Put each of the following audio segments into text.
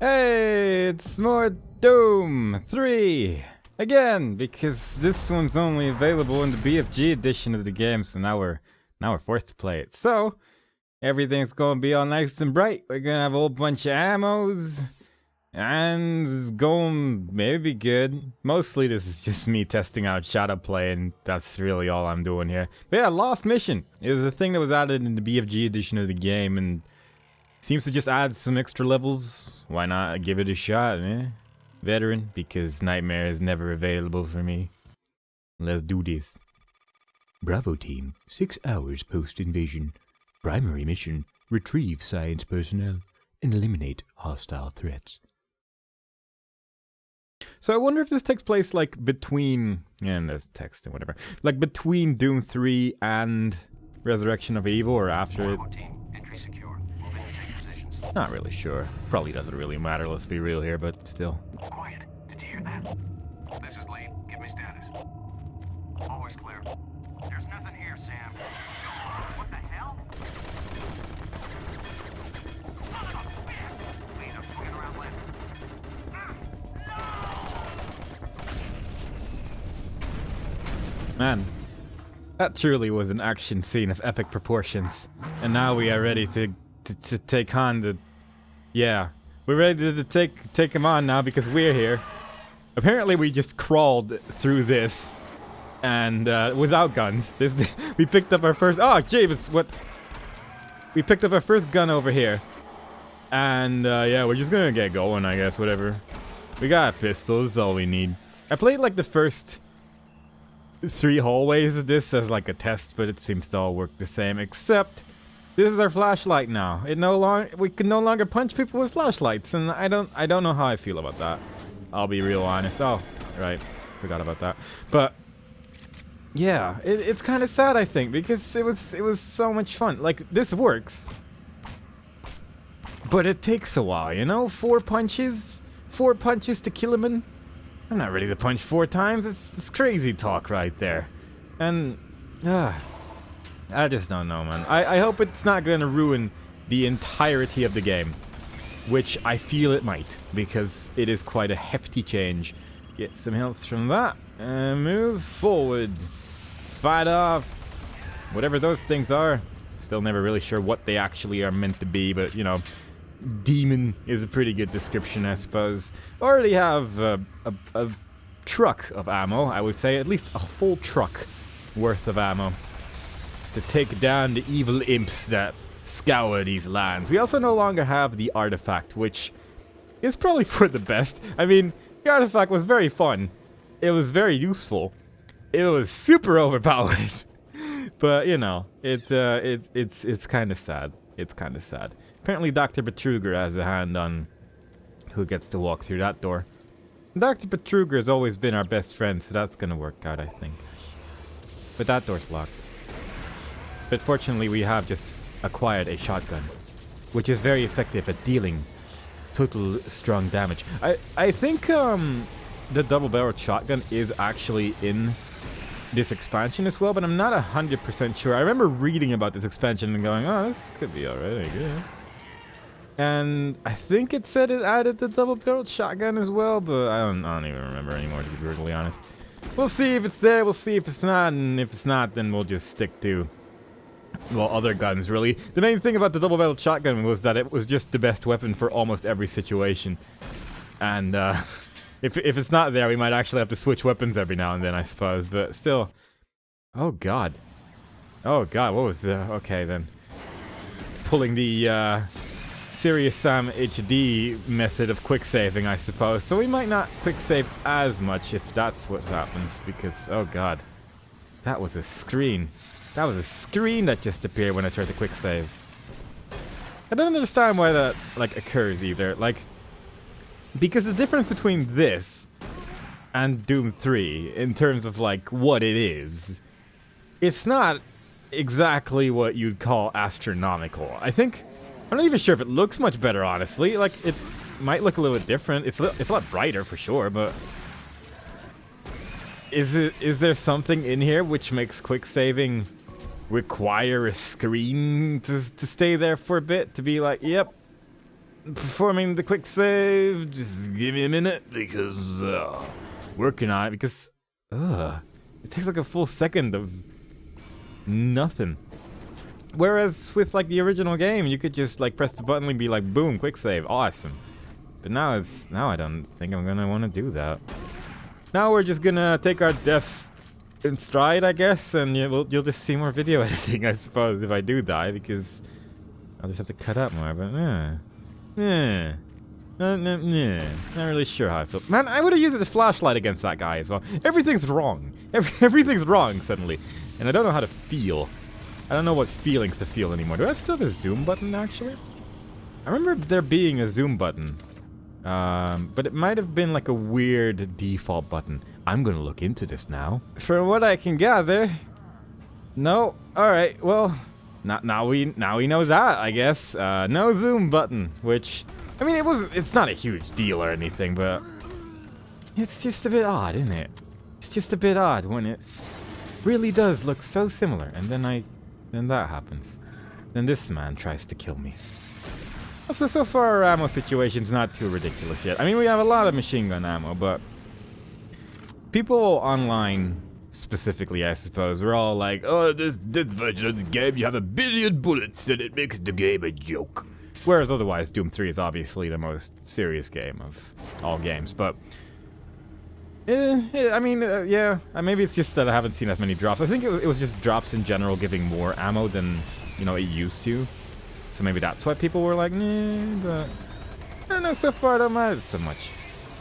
Hey, it's more Doom 3 again, because this one's only available in the BFG edition of the game, so now we're forced to play it. So everything's gonna be all nice and bright. We're gonna have a whole bunch of ammos, and it's going maybe good. Mostly this is just me testing out shadow play, and that's really all I'm doing here. But yeah, Lost Mission is a thing that was added in the BFG edition of the game, and seems to just add some extra levels. Why not give it a shot, eh? Veteran, because Nightmare is never available for me. Let's do this. Bravo team, 6 hours post-invasion. Primary mission, retrieve science personnel and eliminate hostile threats. So I wonder if this takes place like between, and there's text and whatever, like between Doom 3 and Resurrection of Evil, or after it. Not really sure. Probably doesn't really matter, let's be real here, but still. Quiet. Did you hear that? This is Lee. Give me status. Always clear. There's nothing here, Sam. What the hell? Please, I'm swinging around left. Man, that truly was an action scene of epic proportions. And now we are ready to take on the... Yeah, we're ready to take him on now because we're here. Apparently we just crawled through this and without guns. We picked up our first... Oh, James, what? We picked up our first gun over here. And yeah, we're just gonna get going, I guess, whatever. We got a pistol, that's all we need. I played like the first 3 hallways of this as like a test, but it seems to all work the same, except this is our flashlight now. We can no longer punch people with flashlights, and I don't know how I feel about that. I'll be real honest. Oh, right, forgot about that. But yeah, it's kind of sad, I think, because it was so much fun. Like, this works, but it takes a while, you know. 4 punches to kill him in. I'm not ready to punch 4 times. It's crazy talk right there, and I just don't know, man. I hope it's not going to ruin the entirety of the game, which I feel it might, because it is quite a hefty change. Get some health from that, and move forward. Fight off whatever those things are. Still never really sure what they actually are meant to be, but, you know, demon is a pretty good description, I suppose. Already have a truck of ammo, I would say. At least a full truck worth of ammo to take down the evil imps that scour these lands. We also no longer have the artifact, which is probably for the best. I mean, the artifact was very fun. It was very useful. It was super overpowered. But, you know, it's kind of sad. It's kind of sad. Apparently Dr. Betruger has a hand on who gets to walk through that door. Dr. Betruger has always been our best friend, so that's gonna work out, I think. But that door's locked. But fortunately, we have just acquired a shotgun, which is very effective at dealing total strong damage. I think the double-barreled shotgun is actually in this expansion as well, but I'm not 100% sure. I remember reading about this expansion and going, oh, this could be already good. And I think it said it added the double-barreled shotgun as well, but I don't even remember anymore, to be brutally honest. We'll see if it's there, we'll see if it's not, and if it's not, then we'll just stick to, well, other guns, really. The main thing about the double-barreled shotgun was that it was just the best weapon for almost every situation. And if it's not there, we might actually have to switch weapons every now and then, I suppose. But still, oh god, what was the? Okay then, pulling the Serious Sam HD method of quick saving, I suppose. So we might not quick save as much if that's what happens, because oh god, that was a screen. That was a screen that just appeared when I tried to quick save. I don't understand why that like occurs either. Like, because the difference between this and Doom 3 in terms of like what it is, it's not exactly what you'd call astronomical. I'm not even sure if it looks much better, honestly. Like, it might look a little bit different. It's a lot brighter for sure, but is there something in here which makes quick saving require a screen to stay there for a bit, to be like, yep, performing the quick save. Just give me a minute because working on it because it takes like a full second of nothing. Whereas with like the original game, you could just like press the button and be like, boom, quick save, awesome. But now I don't think I'm gonna want to do that. Now we're just gonna take our deaths in stride, I guess, and you'll just see more video editing, I suppose, if I do die, because I'll just have to cut up more. But not really sure how I feel. Man, I would have used the flashlight against that guy as well. Everything's wrong. Everything's wrong suddenly, and I don't know how to feel. I don't know what feelings to feel anymore. Do I still have a zoom button, actually? I remember there being a zoom button. But it might have been like a weird default button. I'm gonna look into this now. From what I can gather... No. Alright, well... Now we know that, I guess. No zoom button, which... I mean, it's not a huge deal or anything, but... It's just a bit odd, isn't it? It's just a bit odd when it really does look so similar, and then that happens. Then this man tries to kill me. So far our ammo situation's not too ridiculous yet. I mean, we have a lot of machine gun ammo, but people online, specifically, I suppose, we're all like, oh, this version of the game, you have 1 billion bullets and it makes the game a joke. Whereas otherwise, Doom 3 is obviously the most serious game of all games, but... I mean, yeah, maybe it's just that I haven't seen as many drops. I think it was just drops in general giving more ammo than, you know, it used to. So maybe that's why people were like, nah, but I don't know, so far I don't mind it so much.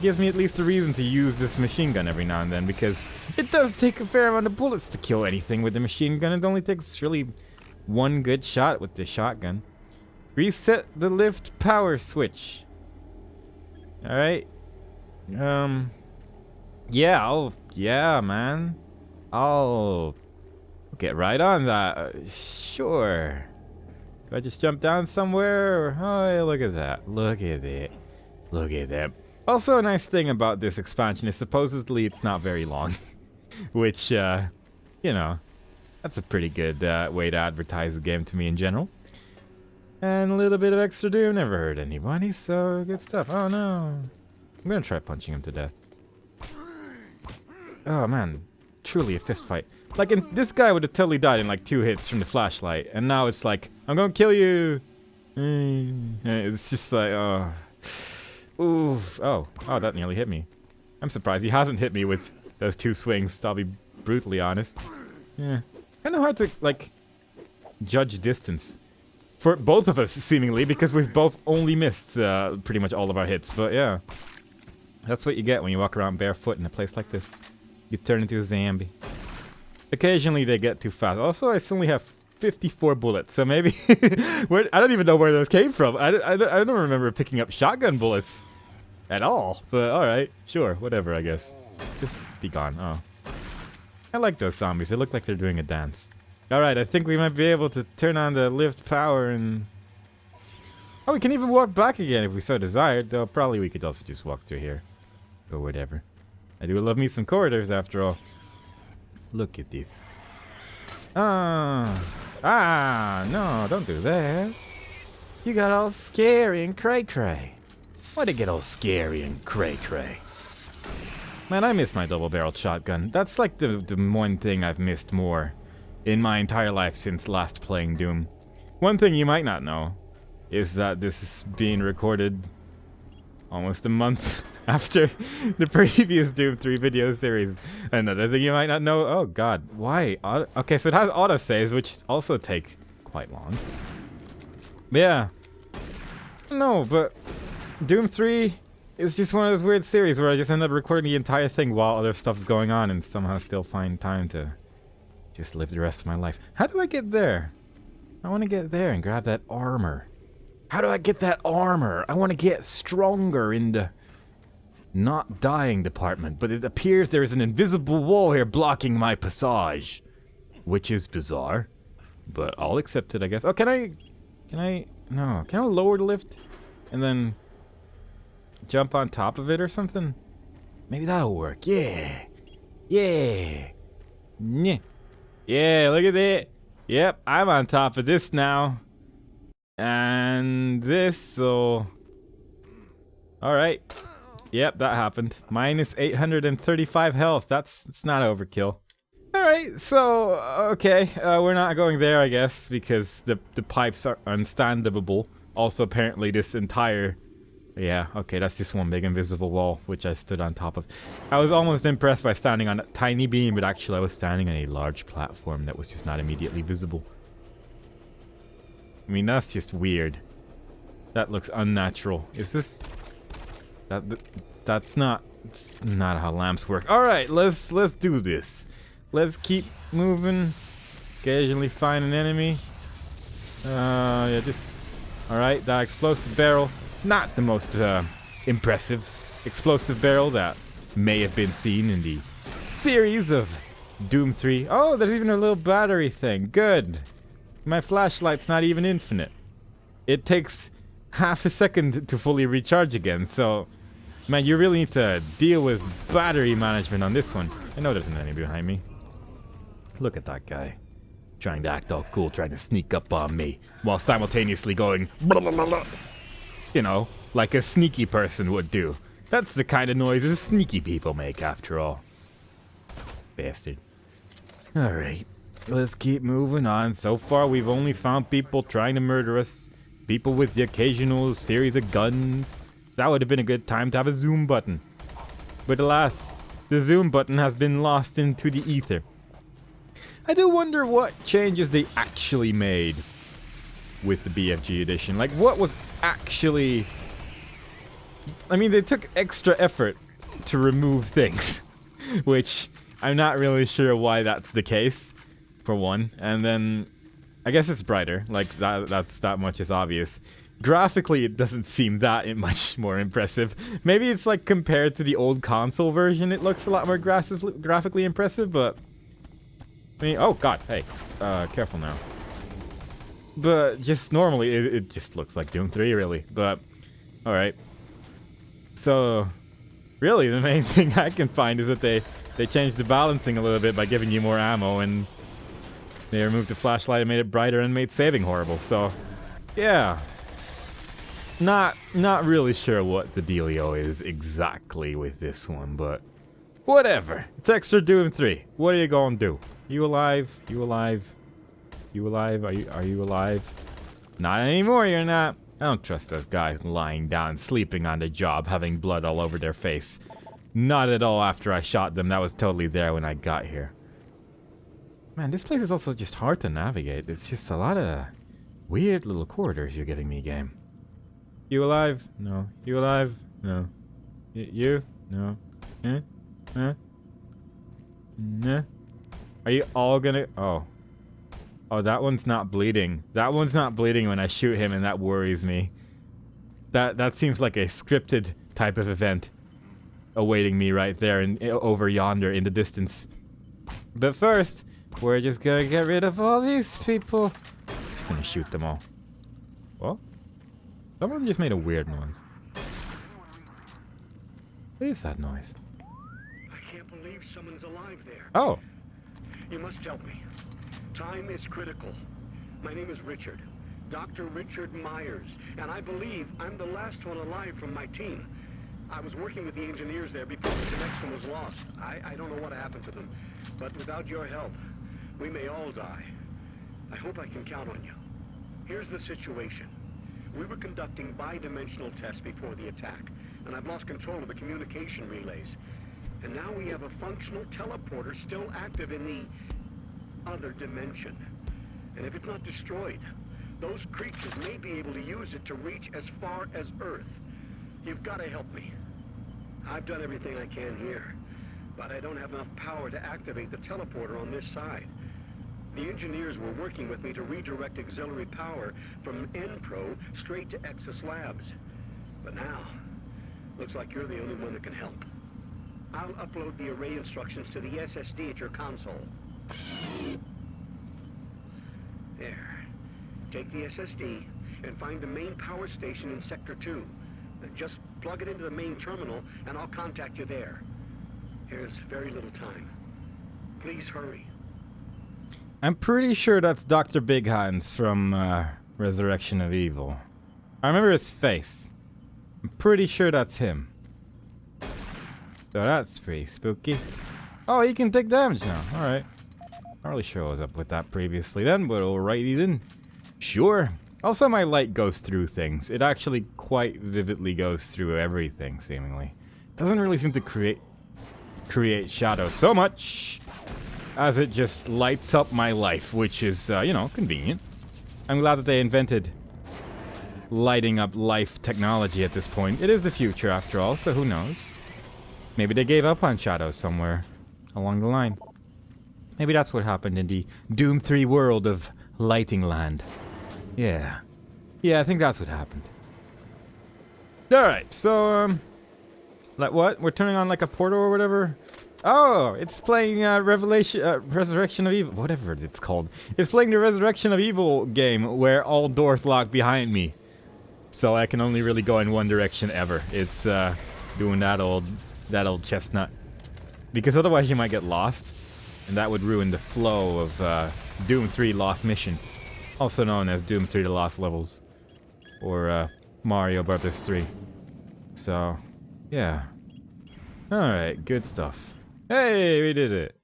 Gives me at least a reason to use this machine gun every now and then, because it does take a fair amount of bullets to kill anything with the machine gun. It only takes really one good shot with the shotgun. Reset the lift power switch. Alright. Yeah, man. I'll get right on that. Sure. Do I just jump down somewhere? Or, oh, look at that. Look at it. Look at that. Also, a nice thing about this expansion is supposedly it's not very long. Which, you know, that's a pretty good way to advertise the game to me in general. And a little bit of extra Doom never hurt anybody, so good stuff. Oh no. I'm gonna try punching him to death. Oh man, truly a fist fight. Like, this guy would have totally died in like 2 hits from the flashlight, and now it's like, I'm gonna kill you. It's just like, oh, oof. Oh, that nearly hit me. I'm surprised he hasn't hit me with those 2 swings. I'll be brutally honest. Yeah, kind of hard to like judge distance for both of us seemingly, because we've both only missed pretty much all of our hits. But yeah, that's what you get when you walk around barefoot in a place like this. You turn into a zombie. Occasionally they get too fast. Also, I only have 54 bullets, so maybe... I don't even know where those came from. I don't remember picking up shotgun bullets at all. But alright, sure, whatever, I guess. Just be gone. Oh. I like those zombies. They look like they're doing a dance. Alright, I think we might be able to turn on the lift power and... Oh, we can even walk back again if we so desired, though probably we could also just walk through here. Or whatever. I do love me some corridors after all. Look at this. No, don't do that. You got all scary and cray-cray. Why'd it get all scary and cray-cray? Man, I miss my double-barreled shotgun. That's like the one thing I've missed more in my entire life since last playing Doom. One thing you might not know is that this is being recorded almost a month after the previous Doom 3 video series. Another thing you might not know... Oh god, why? Okay, so it has autosaves, which also take quite long. But yeah. No, but Doom 3 is just one of those weird series where I just end up recording the entire thing while other stuff's going on and somehow still find time to just live the rest of my life. How do I get there? I want to get there and grab that armor. How do I get that armor? I want to get stronger in the not dying department, but it appears there is an invisible wall here blocking my passage, which is bizarre, but I'll accept it, I guess. Oh, can I lower the lift and then jump on top of it or something? Maybe that'll work. Yeah, yeah, look at that. Yep, I'm on top of this now. And this'll Alright. Yep, that happened. Minus 835 health. It's not overkill. Alright, so, okay. We're not going there, I guess, because the pipes are unstandable. Also, apparently, this entire... Yeah, okay, that's just one big invisible wall, which I stood on top of. I was almost impressed by standing on a tiny beam, but actually I was standing on a large platform that was just not immediately visible. I mean, that's just weird. That looks unnatural. Is this... That's not... It's not how lamps work. Alright, let's do this. Let's keep moving. Occasionally find an enemy. Yeah, just... Alright, that explosive barrel. Not the most impressive explosive barrel that may have been seen in the series of Doom 3. Oh, there's even a little battery thing. Good. My flashlight's not even infinite. It takes half a second to fully recharge again, so... Man, you really need to deal with battery management on this one. I know there's an enemy behind me. Look at that guy. Trying to act all cool, trying to sneak up on me, while simultaneously going... Blah, blah, blah, blah. You know, like a sneaky person would do. That's the kind of noises sneaky people make, after all. Bastard. Alright, let's keep moving on. So far, we've only found people trying to murder us. People with the occasional series of guns. That would have been a good time to have a zoom button. But alas, the zoom button has been lost into the ether. I do wonder what changes they actually made with the BFG edition. Like, what was actually... I mean, they took extra effort to remove things, which I'm not really sure why that's the case, for one. And then, I guess it's brighter. Like, that much is obvious. Graphically, it doesn't seem that much more impressive. Maybe it's like compared to the old console version, it looks a lot more graphically impressive, but... I mean, oh god, hey, careful now. But just normally, it just looks like Doom 3, really. But, alright. So, really, the main thing I can find is that they changed the balancing a little bit by giving you more ammo, and they removed the flashlight and made it brighter and made saving horrible. So, yeah. Not really sure what the dealio is exactly with this one, but whatever. It's extra Doom 3. What are you gonna do? You alive? You alive? You alive? Are you alive? Not anymore, you're not. I don't trust those guys lying down, sleeping on the job, having blood all over their face. Not at all after I shot them. That was totally there when I got here. Man, this place is also just hard to navigate. It's just a lot of weird little corridors you're getting me, game. You alive? No. You alive? No. You? No. Eh? Eh? Nah. Are you all gonna... Oh. Oh, that one's not bleeding. That one's not bleeding when I shoot him, and that worries me. That seems like a scripted type of event awaiting me right there and over yonder in the distance. But first, we're just gonna get rid of all these people. Just gonna shoot them all. Well, someone just made a weird noise. What is that noise? I can't believe someone's alive there. Oh. You must help me. Time is critical. My name is Richard. Dr. Richard Myers, and I believe I'm the last one alive from my team. I was working with the engineers there before the connection was lost. I don't know what happened to them, but without your help, we may all die. I hope I can count on you. Here's the situation. We were conducting bi-dimensional tests before the attack, and I've lost control of the communication relays. And now we have a functional teleporter still active in the other dimension. And if it's not destroyed, those creatures may be able to use it to reach as far as Earth. You've got to help me. I've done everything I can here, but I don't have enough power to activate the teleporter on this side. The engineers were working with me to redirect auxiliary power from NPRO straight to Exus Labs. But now, looks like you're the only one that can help. I'll upload the array instructions to the SSD at your console. There. Take the SSD and find the main power station in Sector 2. Just plug it into the main terminal and I'll contact you there. Here's very little time. Please hurry. I'm pretty sure that's Dr. Big Hands from Resurrection of Evil. I remember his face. I'm pretty sure that's him. So that's pretty spooky. Oh, he can take damage now. Alright. Not really sure what was up with that previously then, but alrighty then. Sure. Also, my light goes through things. It actually quite vividly goes through everything, seemingly. Doesn't really seem to create shadows so much as it just lights up my life, which is, you know, convenient. I'm glad that they invented lighting up life technology at this point. It is the future, after all, so who knows? Maybe they gave up on shadows somewhere along the line. Maybe that's what happened in the Doom 3 world of Lighting Land. Yeah. Yeah, I think that's what happened. Alright, so, like what? We're turning on like a portal or whatever? Oh, it's playing Resurrection of Evil, whatever it's called. It's playing the Resurrection of Evil game where all doors lock behind me. So I can only really go in one direction ever. It's doing that old chestnut. Because otherwise you might get lost. And that would ruin the flow of Doom 3 Lost Mission. Also known as Doom 3 The Lost Levels. Or Mario Brothers 3. So, yeah. Alright, good stuff. Hey, we did it.